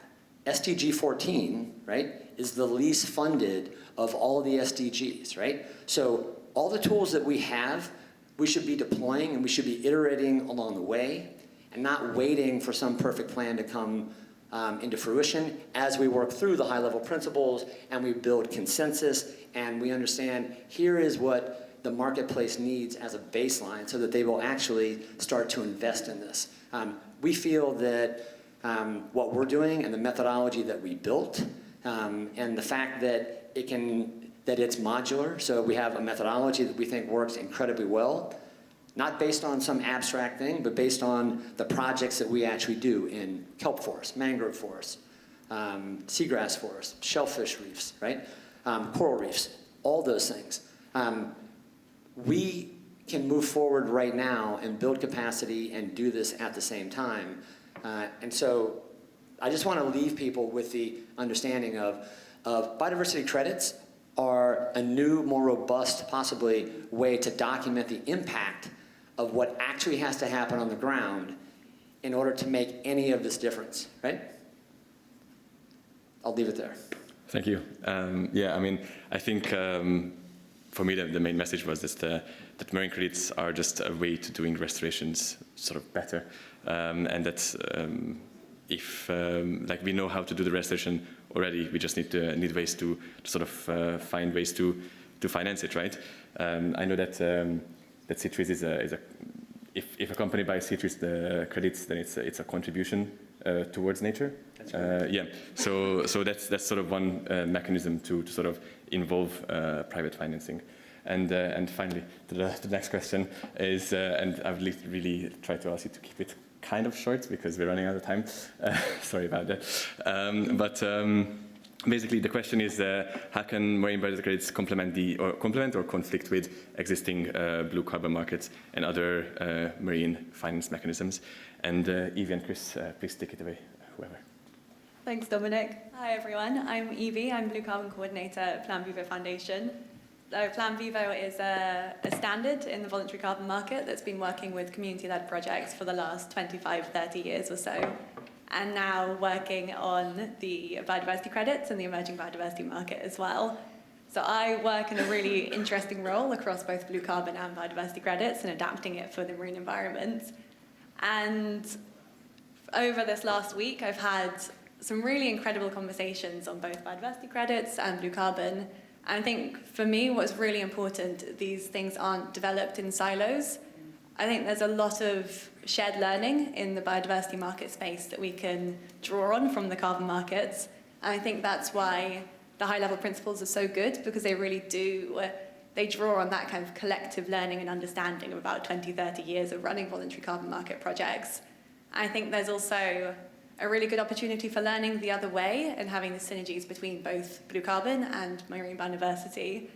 SDG 14, right, is the least funded of all the SDGs, right? So all the tools that we have, we should be deploying and we should be iterating along the way and not waiting for some perfect plan to come into fruition as we work through the high-level principles and we build consensus and we understand here is what the marketplace needs as a baseline so that they will actually start to invest in this. We feel that what we're doing and the methodology that we built and the fact that it's modular, so we have a methodology that we think works incredibly well, not based on some abstract thing, but based on the projects that we actually do in kelp forests, mangrove forests, seagrass forests, shellfish reefs, right? Coral reefs, all those things. We can move forward right now and build capacity and do this at the same time. And so I just want to leave people with the understanding of biodiversity credits are a new, more robust, possibly, way to document the impact of what actually has to happen on the ground in order to make any of this difference, right? I'll leave it there. Thank you. Yeah, I mean, I think for me the main message was just that marine credits are just a way to doing restorations sort of better, and that if like we know how to do the restoration already, we just need ways to sort of find ways to finance it, right? I know that that 𝗬𝗏 is a if a company buys 𝗬𝗏 credits, then it's a contribution towards nature. Yeah, so that's sort of one mechanism to sort of involve private financing. And finally, the next question is, and I would really try to ask you to keep it kind of short because we're running out of time. Sorry about that. Basically, the question is, how can marine biodiversity credits complement or conflict with existing blue carbon markets and other marine finance mechanisms? And 𝗂𝗏 and Chris, please take it away, whoever. Thanks, Dominik. Hi, everyone. I'm 𝗂𝗏. I'm Blue Carbon Coordinator at 𝗴𝗂𝗶𝘱 Foundation. So 𝗴𝗂𝗶𝘱 is a standard in the voluntary carbon market that's been working with community-led projects for the last 25, 30 years or so, and now working on the biodiversity credits and the emerging biodiversity market as well. So I work in a really interesting role across both blue carbon and biodiversity credits and adapting it for the marine environment. And over this last week, I've had some really incredible conversations on both biodiversity credits and blue carbon. And I think for me, what's really important, these things aren't developed in silos. I think there's a lot of shared learning in the biodiversity market space that we can draw on from the carbon markets. And I think that's why the high-level principles are so good, because they really do, they draw on that kind of collective learning and understanding of about 20, 30 years of running voluntary carbon market projects. I think there's also a really good opportunity for learning the other way and having the synergies between both blue carbon and marine biodiversity.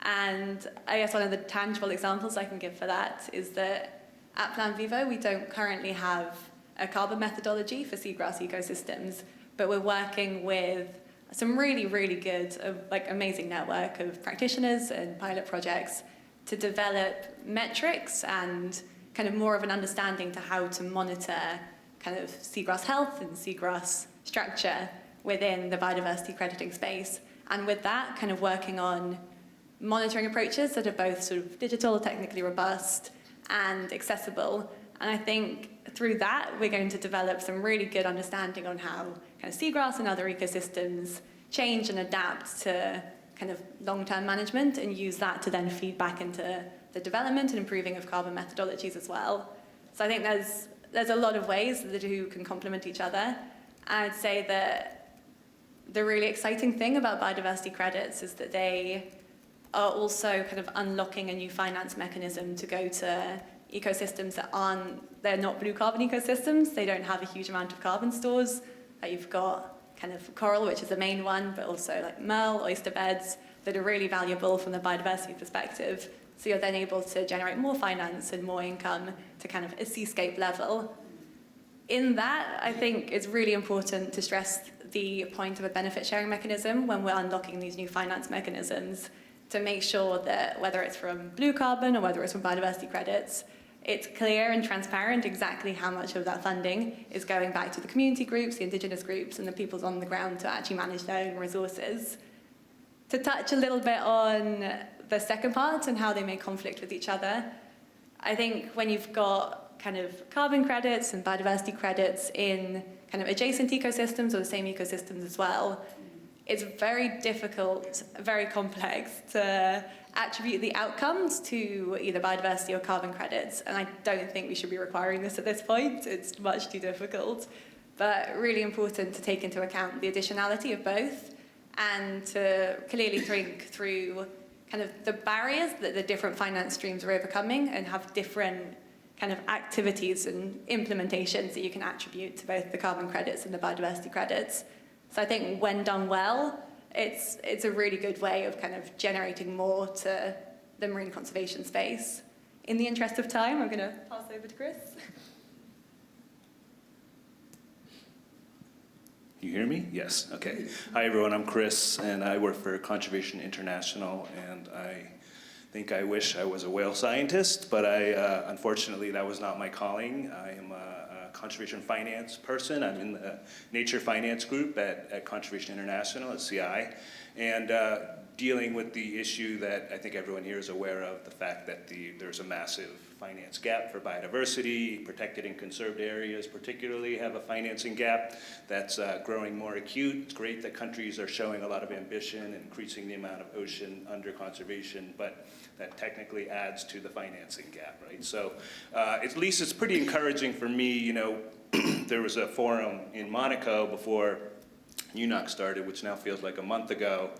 And I guess one of the tangible examples I can give for that is that at 𝗴𝗏𝗶𝘱, we don't currently have a carbon methodology for seagrass ecosystems, but we're working with some really, really good, like amazing network of practitioners and pilot projects to develop metrics and kind of more of an understanding to how to monitor kind of seagrass health and seagrass structure within the biodiversity crediting space. And with that, kind of working on monitoring approaches that are both sort of digital, technically robust, and accessible. And I think through that, we're going to develop some really good understanding on how kind of seagrass and other ecosystems change and adapt to kind of long-term management, and use that to then feed back into the development and improving of carbon methodologies as well. So I think there's a lot of ways that the two can complement each other. I'd say that the really exciting thing about biodiversity credits is that they are also kind of unlocking a new finance mechanism to go to ecosystems that they're not blue carbon ecosystems. They don't have a huge amount of carbon stores. You've got kind of coral, which is the main one, but also like merle, oyster beds that are really valuable from the biodiversity perspective. So you're then able to generate more finance and more income to kind of a seascape level. In that, I think it's really important to stress the point of a benefit sharing mechanism when we're unlocking these new finance mechanisms, to make sure that whether it's from blue carbon or whether it's from biodiversity credits, it's clear and transparent exactly how much of that funding is going back to the community groups, the indigenous groups, and the peoples on the ground to actually manage their own resources. To touch a little bit on the second part and how they may conflict with each other, I think when you've got kind of carbon credits and biodiversity credits in kind of adjacent ecosystems or the same ecosystems as well, it's very difficult, very complex to attribute the outcomes to either biodiversity or carbon credits. And I don't think we should be requiring this at this point. It's much too difficult. But really important to take into account the additionality of both, and to clearly think through kind of the barriers that the different finance streams are overcoming, and have different kind of activities and implementations that you can attribute to both the carbon credits and the biodiversity credits. So I think when done well, it's a really good way of kind of generating more to the marine conservation space. In the interest of time, I'm going to pass over to Chris. You hear me? Yes, okay. Hi everyone, I'm Chris, and I work for Conservation International, and I wish I was a whale scientist, but unfortunately that was not my calling. I am a conservation finance person. I'm in the nature finance group at Conservation International at CI, and dealing with the issue that I think everyone here is aware of, the fact that there's a massive finance gap for biodiversity. Protected and conserved areas particularly have a financing gap that's growing more acute. It's great that countries are showing a lot of ambition and increasing the amount of ocean under conservation, but that technically adds to the financing gap, right? So at least it's pretty encouraging for me. You know, there was a forum in Monaco before UNOC started, which now feels like a month ago,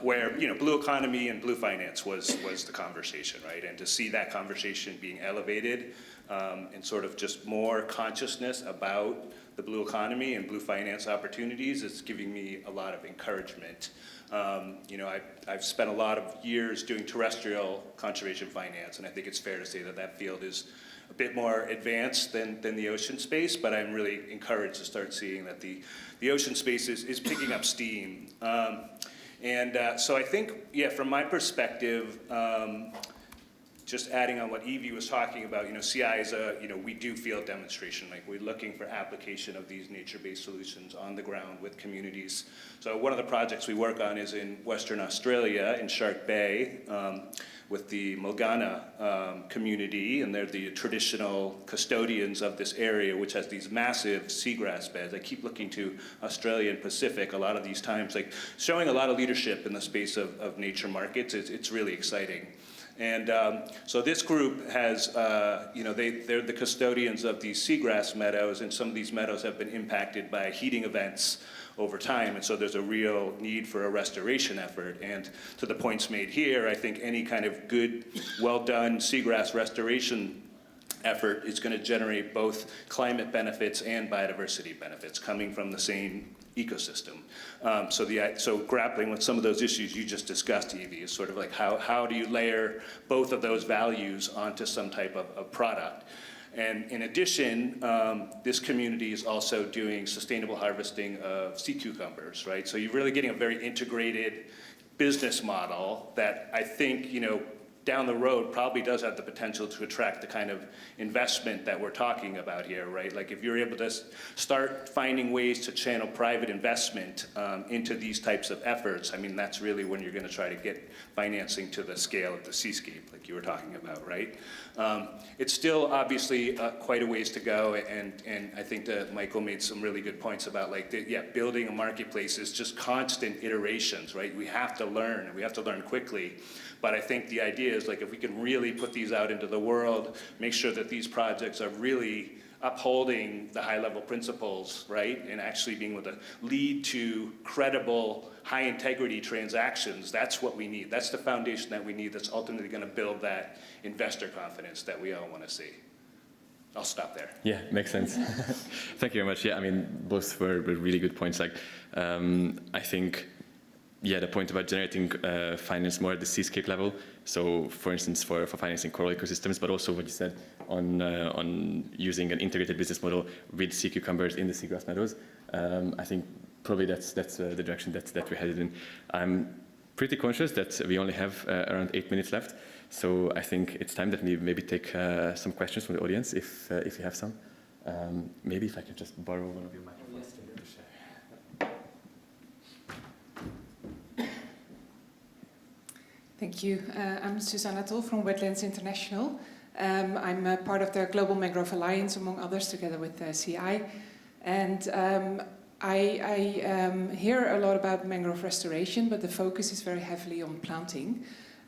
where, you know, blue economy and blue finance was the conversation, right? And to see that conversation being elevated and sort of just more consciousness about the blue economy and blue finance opportunities is giving me a lot of encouragement. You know, I've spent a lot of years doing terrestrial conservation finance, and I think it's fair to say that that field is a bit more advanced than the ocean space, but I'm really encouraged to start seeing that the ocean space is picking up steam. So I think, yeah, from my perspective, just adding on what Evie was talking about, you know, CI is a, you know, we do field demonstration. Like, we're looking for application of these nature-based solutions on the ground with communities. So one of the projects we work on is in Western Australia, in Shark Bay, with the Mulgana community, and they're the traditional custodians of this area, which has these massive seagrass beds. I keep looking to Australia and Pacific a lot of these times, like showing a lot of leadership in the space of nature markets. It's really exciting. And so this group has, you know, they're the custodians of these seagrass meadows, and some of these meadows have been impacted by heating events over time, and so there's a real need for a restoration effort. And to the points made here, I think any kind of good, well-done seagrass restoration effort is going to generate both climate benefits and biodiversity benefits coming from the same ecosystem. So grappling with some of those issues you just discussed, Evie, is sort of like how do you layer both of those values onto some type of product? And in addition, this community is also doing sustainable harvesting of sea cucumbers, right? So you're really getting a very integrated business model that I think, you know, down the road probably does have the potential to attract the kind of investment that we're talking about here, right? Like, if you're able to start finding ways to channel private investment into these types of efforts, I mean, that's really when you're going to try to get financing to the scale of the seascape, like you were talking about, right? It's still obviously quite a ways to go, and I think that Michael made some really good points about, like, building a marketplace is just constant iterations, right? We have to learn, and we have to learn quickly. But I think the idea is, like, if we can really put these out into the world, make sure that these projects are really upholding the high-level principles, right, and actually being able to lead to credible, high-integrity transactions, that's what we need. That's the foundation that we need that's ultimately going to build that investor confidence that we all want to see. I'll stop there. Yeah, makes sense. Thank you very much. Yeah, I mean, both were really good points. Like, I think, yeah, the point about generating finance more at the seascape level. So, for instance, for financing coral ecosystems, but also what you said on using an integrated business model with sea cucumbers in the seagrass meadows. I think probably that's the direction that we're headed in. I'm pretty conscious that we only have around 8 minutes left. So I think it's time that we maybe take some questions from the audience, if you have some. Maybe if I can just borrow one of your microphones. Thank you. I'm Susanna Tol from Wetlands International. I'm a part of the Global Mangrove Alliance, among others, together with CI. And I hear a lot about mangrove restoration, but the focus is very heavily on planting.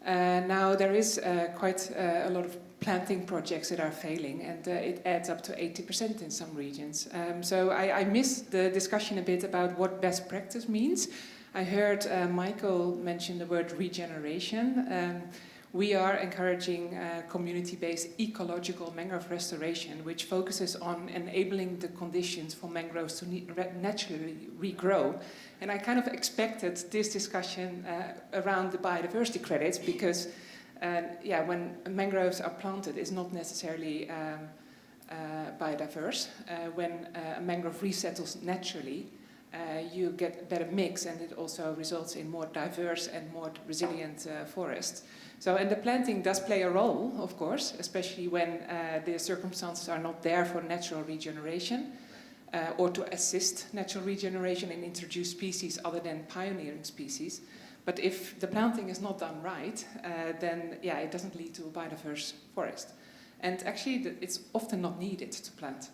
Now, there is quite a lot of planting projects that are failing, and it adds up to 80% in some regions. So I missed the discussion a bit about what best practice means. I heard Michael mention the word regeneration. We are encouraging community-based ecological mangrove restoration, which focuses on enabling the conditions for mangroves to naturally regrow. And I kind of expected this discussion around the biodiversity credits, because when mangroves are planted, it's not necessarily biodiverse. When a mangrove resettles naturally, you get a better mix, and it also results in more diverse and more resilient forests. So, and the planting does play a role, of course, especially when the circumstances are not there for natural regeneration or to assist natural regeneration and introduce species other than pioneering species. But if the planting is not done right, then yeah, it doesn't lead to a biodiverse forest. And actually, it's often not needed to plant.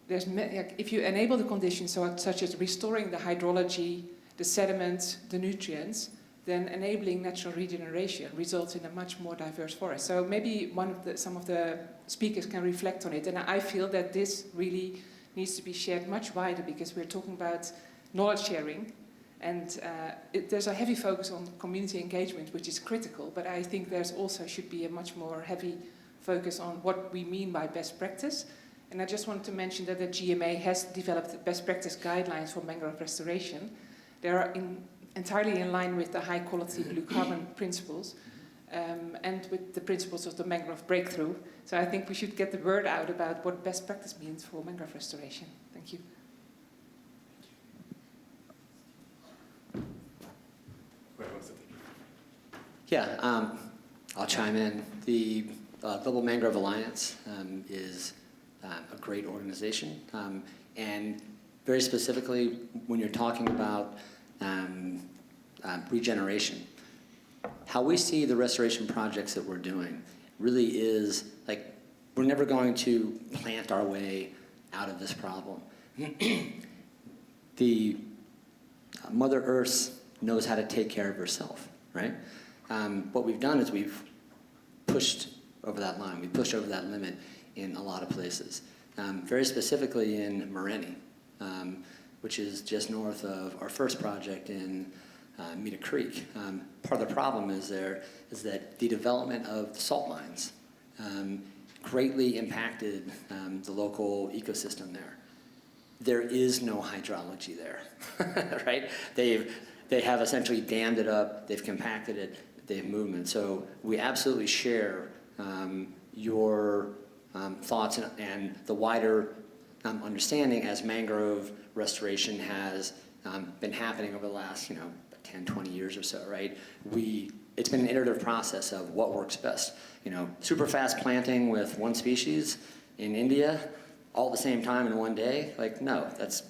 If you enable the conditions such as restoring the hydrology, the sediments, the nutrients, then enabling natural regeneration results in a much more diverse forest. So maybe some of the speakers can reflect on it. And I feel that this really needs to be shared much wider, because we're talking about knowledge sharing. And there's a heavy focus on community engagement, which is critical. But I think there's also should be a much more heavy focus on what we mean by best practice. And I just wanted to mention that the GMA has developed best practice guidelines for mangrove restoration. They are entirely in line with the high quality blue carbon principles and with the principles of the mangrove breakthrough. So I think we should get the word out about what best practice means for mangrove restoration. Thank you. Yeah, I'll chime in. The Global Mangrove Alliance is a great organization, and very specifically when you're talking about regeneration, how we see the restoration projects that we're doing really is like, we're never going to plant our way out of this problem. The Mother Earth knows how to take care of herself, right? What we've done is we've pushed over that line, we've pushed over that limit in a lot of places. Very specifically in Morenni, which is just north of our first project in Meadow Creek. Part of the problem is that the development of the salt mines greatly impacted the local ecosystem there. There is no hydrology there, right? They have essentially dammed it up, they've compacted it, they've moved it. So we absolutely share your thoughts and the wider understanding as mangrove restoration has been happening over the last 10, 20 years or so, right? It's been an iterative process of what works best. Super fast planting with one species in India all at the same time in one day, like, no, that's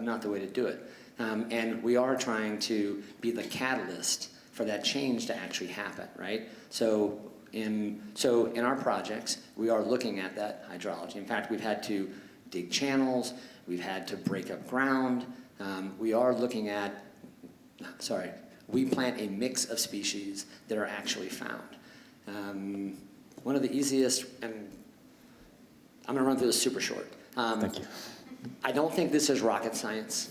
not the way to do it. And we are trying to be the catalyst for that change to actually happen, right? So in our projects, we are looking at that hydrology. In fact, we've had to dig channels, we've had to break up ground. We are looking at, we plant a mix of species that are actually found. One of the easiest, and I'm gonna run through this super short. Thank you. I don't think this is rocket science.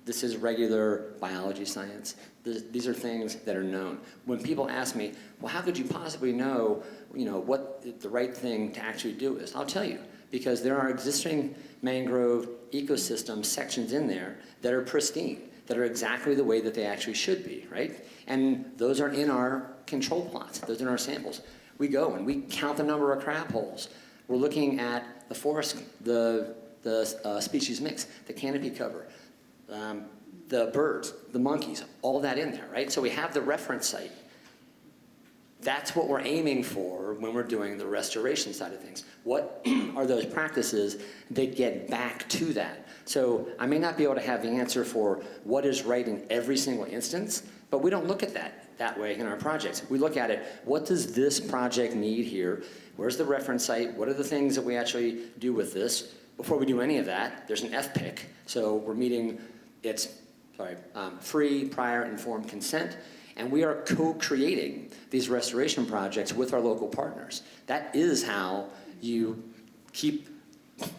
This is regular biology science. These are things that are known. When people ask me, well, how could you possibly know, what the right thing to actually do is? I'll tell you, because there are existing mangrove ecosystem sections in there that are pristine, that are exactly the way that they actually should be, right? And those are in our control plots. Those are in our samples. We go and we count the number of crab holes. We're looking at the forest, the species mix, the canopy cover, the birds, the monkeys, all that in there, right? So we have the reference site. That's what we're aiming for when we're doing the restoration side of things. What are those practices that get back to that? So I may not be able to have the answer for what is right in every single instance, but we don't look at that way in our projects. We look at it, what does this project need here? Where's the reference site? What are the things that we actually do with this? Before we do any of that, there's an FPIC. So we're meeting, free, prior, informed consent. And we are co-creating these restoration projects with our local partners. That is how you keep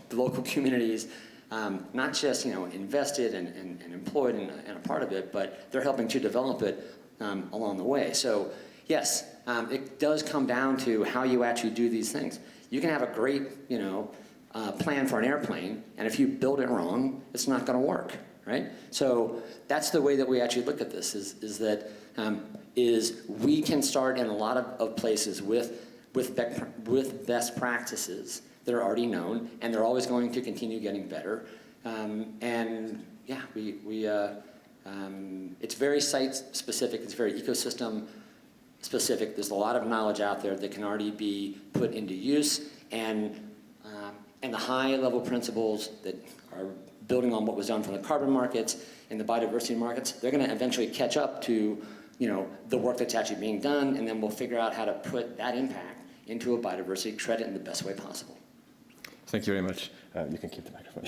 the local communities not just invested and employed and a part of it, but they're helping to develop it along the way. So yes, it does come down to how you actually do these things. You can have a great plan for an airplane, and if you build it wrong, it's not going to work, right? So that's the way that we actually look at this, is that we can start in a lot of places with best practices that are already known, and they're always going to continue getting better. And yeah, it's very site-specific, it's very ecosystem-specific. There's a lot of knowledge out there that can already be put into use, and the high-level principles that are building on what was done from the carbon markets and the biodiversity markets, they're going to eventually catch up to, you know, the work that's actually being done, and then we'll figure out how to put that impact into a biodiversity credit in the best way possible. Thank you very much. You can keep the microphone.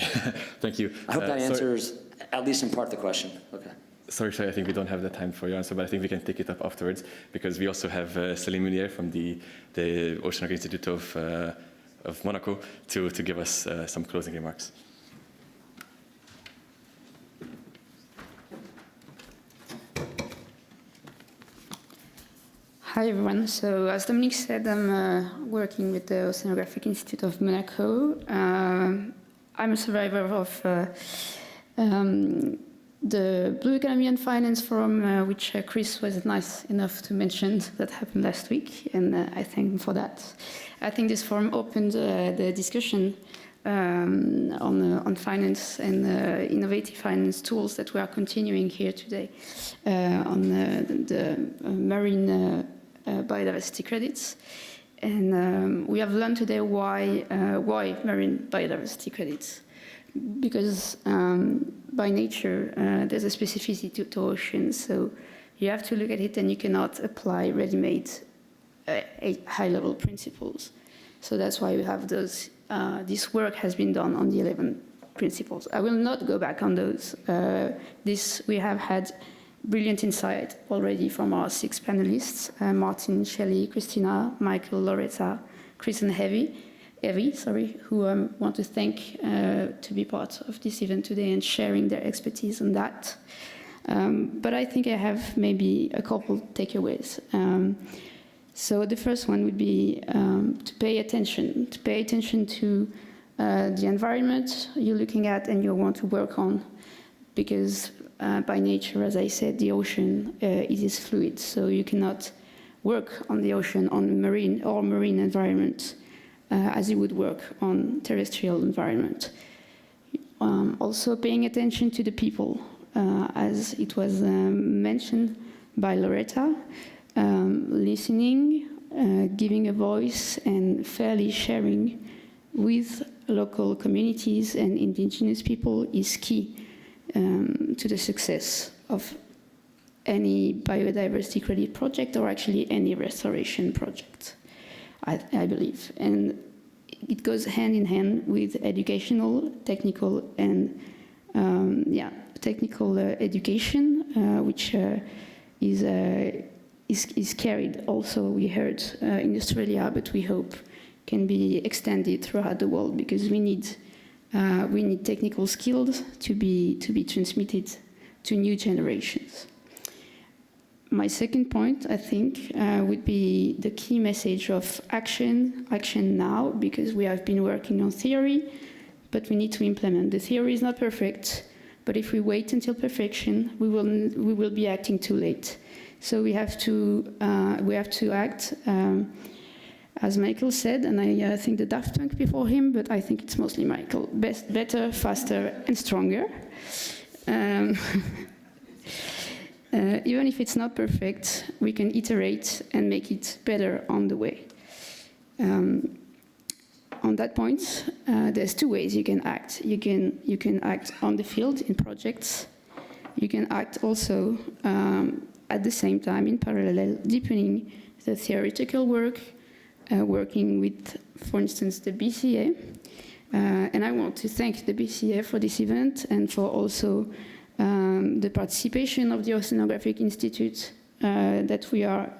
Thank you. I hope that answers at least in part the question. Okay. Sorry, I think we don't have the time for your answer, but I think we can take it up afterwards, because we also have Céline Munier from the Oceanography Institute of Monaco to give us some closing remarks. Hi everyone. So as Dominic said, I'm working with the Oceanographic Institute of Monaco. I'm a survivor of the Blue Economy and Finance Forum, which Chris was nice enough to mention that happened last week, and I thank him for that. I think this forum opened the discussion on finance and innovative finance tools that we are continuing here today on the marine biodiversity credits. And we have learned today why marine biodiversity credits. Because by nature, there's a specificity to oceans, so you have to look at it and you cannot apply ready-made high-level principles. So that's why we have those. This work has been done on the 11 principles. I will not go back on those. We have had brilliant insight already from our 6 panelists, Martin, Shelley, Christina, Michael, Loretta, Chris and 𝗵𝗂𝗂, who I want to thank to be part of this event today and sharing their expertise on that. But I think I have maybe a couple takeaways. So the first one would be to pay attention to the environment you're looking at and you want to work on, because by nature, as I said, the ocean it is fluid, so you cannot work on the ocean, on marine environment, as you would work on terrestrial environment. Also paying attention to the people, as it was mentioned by Loretta, listening, giving a voice, and fairly sharing with local communities and indigenous people is key to the success of any biodiversity credit project, or actually any restoration project, I believe. And it goes hand in hand with educational, technical, and technical education, which is carried also, we heard, in Australia, but we hope can be extended throughout the world, because we need technical skills to be transmitted to new generations. My second point, I think, would be the key message of action now, because we have been working on theory, but we need to implement. The theory is not perfect, but if we wait until perfection, we will be acting too late. So we have to act, as Michael said, and I think the Daft Punk before him, but I think it's mostly Michael. Better, faster, and stronger. Even if it's not perfect, we can iterate and make it better on the way. On that point, there's 2 ways you can act. You can act on the field in projects. You can act also at the same time, in parallel, deepening the theoretical work, working with, for instance, the BCA. And I want to thank the BCA for this event and for also the participation of the Oceanographic Institute that we are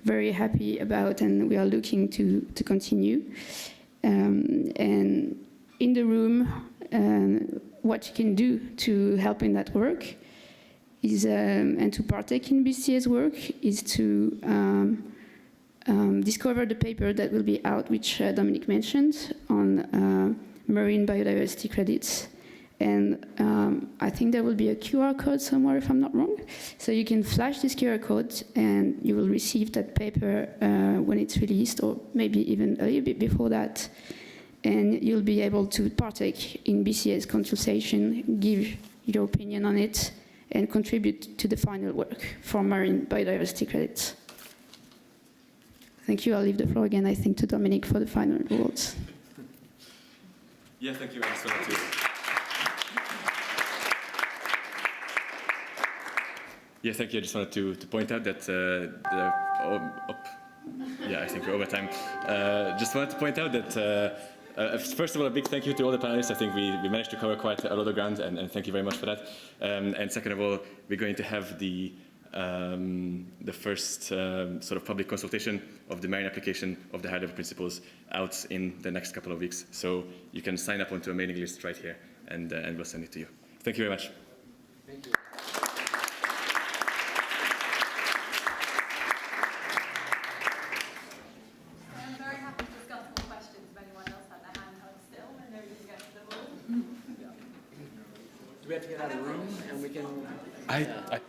very happy about, and we are looking to continue. And in the room, what you can do to help in that work is, and to partake in BCA's work, is to discover the paper that will be out, which Dominic mentioned, on marine biodiversity credits. And I think there will be a QR code somewhere, if I'm not wrong. So you can flash this QR code and you will receive that paper when it's released, or maybe even a little bit before that. and you'll be able to partake in BCA's consultation, give your opinion on it, and contribute to the final work for marine biodiversity credits. Thank you. I'll leave the floor again, I think, to Dominik for the final words. Yeah, thank you. I just wanted to... Yeah, thank you. I just wanted to point out that I think we're over time. Just wanted to point out that, first of all, a big thank you to all the panelists. I think we managed to cover quite a lot of ground, and thank you very much for that. And second of all, we're going to have the first sort of public consultation of the marine application of the high-level principles out in the next couple of weeks. So you can sign up onto a mailing list right here, and we'll send it to you. Thank you very much. Thank you. I'm very happy to discuss more questions if anyone else had their hand held still and nobody can get to the ball. Do we have to get out of the room and we can... I